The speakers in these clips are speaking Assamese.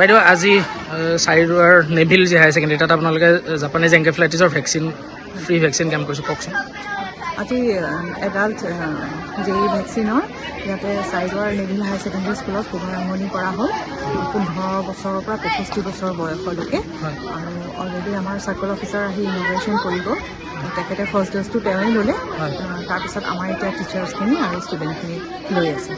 বাইদেউ আজি চাৰিদুৱাৰ নেভিল যি হায়াৰ ছেকেণ্ডেৰী তাত আপোনালোকে জাপানীজ এনকেফেলাইটিছৰ ভেকচিন ফ্ৰী ভেকচিন কেম্প কৰিছোঁ, কওকচোন। আজি এডাল্ট জেই ভেকচিনৰ ইয়াতে চাৰিদুৱাৰ নেভিল হায়াৰ ছেকেণ্ডেৰী স্কুলত শুভাৰম্ভণি কৰা হ'ল 15 বছৰৰ পৰা 65 বছৰ বয়সলৈকে। আৰু অলৰেডি আমাৰ চাৰ্কল অফিচাৰ আহি ইনগ্ৰেশ্যন কৰিব। তেখেতে ফাৰ্ষ্ট ড'জটো তেওঁৱেই ল'লে। তাৰপিছত আমাৰ এতিয়া টিচাৰ্ছখিনি আৰু ষ্টুডেণ্টখিনি লৈ আছে।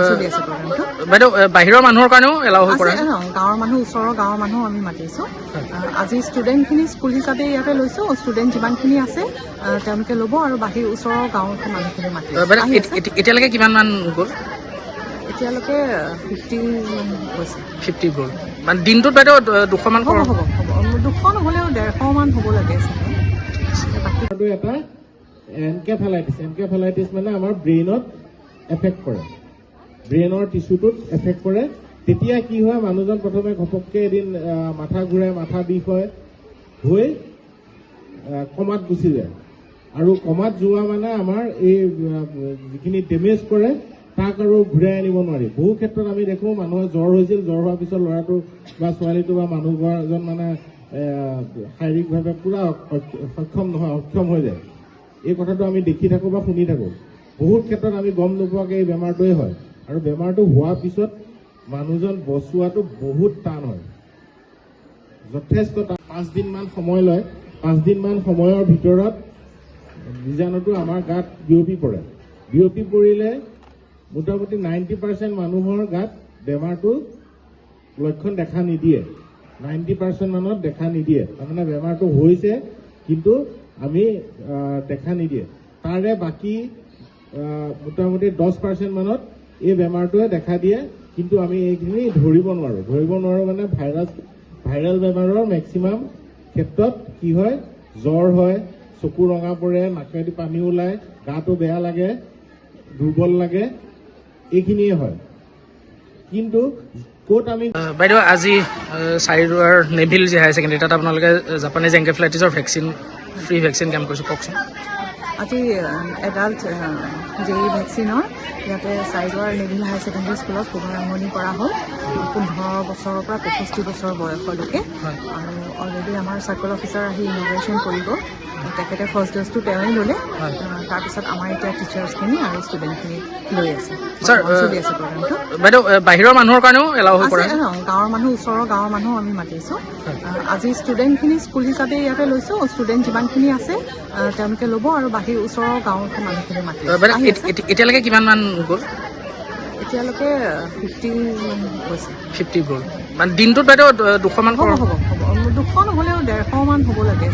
চলি আছে প্ৰগ্ৰামটো। বাইদেউ বাহিৰৰ মানুহৰ কাৰণেও এলাও হৈ পৰা গাঁৱৰ মানুহ, ওচৰৰ গাঁৱৰ মানুহ আমি মাতিছোঁ। আজি ষ্টুডেণ্টখিনি স্কুল হিচাপে ইয়াতে লৈছোঁ। ষ্টুডেণ্ট যিমানখিনি আছে তেওঁলোকে ল'ব আৰু বাহিৰ ওচৰৰ গাঁৱৰ মানুহখিনি মাতিছোঁ। এতিয়ালৈকে কিমান মান গ'ল? এতিয়ালৈকে 50 হৈছে। 50 গ'ল মানে দিনটোত বাইদেউ 200 মান হ'ব 200 নহ'লেও 150 মান হ'ব লাগে। এটা এনকেফেলাইটিছ মানে আমাৰ ব্ৰেইনত এফেক্ট কৰে, ব্ৰেইনৰ টিচুটোত এফেক্ট কৰে। তেতিয়া কি হয়, মানুহজন প্ৰথমে ঘপককৈ এদিন মাথা ঘূৰাই, মাথা বিষ হয়, হৈ কমাত গুচি যায়। আৰু কমাত যোৱা মানে আমাৰ এই যিখিনি ডেমেজ কৰে তাক আৰু ঘূৰাই আনিব নোৱাৰি। বহু ক্ষেত্ৰত আমি দেখোঁ মানুহৰ জ্বৰ হৈছিল, জ্বৰ হোৱাৰ পিছত ল'ৰাটো বা ছোৱালীটো বা মানুহজন মানে শাৰীৰিকভাৱে পূৰা সক্ষম নহয়, অক্ষম হৈ যায়। এই কথাটো আমি দেখি থাকোঁ বা শুনি থাকোঁ। বহুত ক্ষেত্ৰত আমি গম নোপোৱাকৈ এই বেমাৰটোৱে হয়। আৰু বেমাৰটো হোৱাৰ পিছত মানুহজন বচোৱাটো বহুত টান হয়, যথেষ্ট টান। 5 দিনমান সময় লয়। 5 দিনমান সময়ৰ ভিতৰত বীজাণুটো আমাৰ গাত বিয়পি পৰে। বিয়পি পৰিলে মোটামুটি 90% মানুহৰ গাত বেমাৰটো লক্ষণ দেখা নিদিয়ে। 90% মানত দেখা নিদিয়ে। তাৰমানে বেমাৰটো হৈছে কিন্তু আমি দেখা নিদিয়ে। তাৰে বাকী মোটামুটি 10% মানত এই বেমাৰটোৱে দেখা দিয়ে, কিন্তু আমি এইখিনি ধৰিব নোৱাৰোঁ মানে ভাইৰাল বেমাৰৰ মেক্সিমাম ক্ষেত্ৰত কি হয়, জ্বৰ হয়, চকু ৰঙা পৰে, নাকেদি পানী ওলায়, গাটো বেয়া লাগে, দুৰ্বল লাগে, এইখিনিয়ে হয়। কিন্তু ক'ত আমি বাইদেউ আজি চাৰিদুৱাৰ নেভিল যি হায়াৰ ছেকেণ্ডেৰী তাত আপোনালোকে জাপানীজ এনকেফেলাইটিছৰ ভেকচিন ফ্ৰী ভেকচিন কেম্প কৰিছোঁ, কওকচোন। আজি এডাল্ট জেই ভেকচিনৰ ইয়াতে চাৰিদুৱাৰ নেভিল হায়াৰ ছেকেণ্ডেৰী স্কুলত শুভাৰম্ভণি কৰা হ'ল 15 বছৰৰ পৰা 65 বছৰ বয়সলৈকে। আৰু অলৰেডি আমাৰ চাৰ্কল অফিচাৰ আহি ইনগ্ৰেশ্যন কৰিব। তেখেতে ফাৰ্ষ্ট ড'জটো তেওঁৱেই ল'লে। তাৰপিছত আমাৰ এতিয়া টিচাৰ্ছখিনি আৰু ষ্টুডেণ্টখিনি লৈ আছে। চলি আছে প্ৰগ্ৰামটো। বাইদেউ বাহিৰৰ মানুহৰ কাৰণেও এলাও হৈ পৰা গাঁৱৰ মানুহ, ওচৰৰ গাঁৱৰ মানুহ আমি মাতিছোঁ। আজি ষ্টুডেণ্টখিনি স্কুল হিচাপে ইয়াতে লৈছোঁ। ষ্টুডেণ্ট যিমানখিনি আছে তেওঁলোকে ল'ব আৰু বাহিৰ ওচৰৰ গাঁৱৰ মানুহখিনি মাতিছোঁ। এতিয়ালৈকে কিমান মান গ'ল? এতিয়ালৈকে 50 হৈছে। 50 গ'ল মানে দিনটোত বাইদেউ 200 মান হ'ব 200 নহ'লেও 150 মান হ'ব লাগে।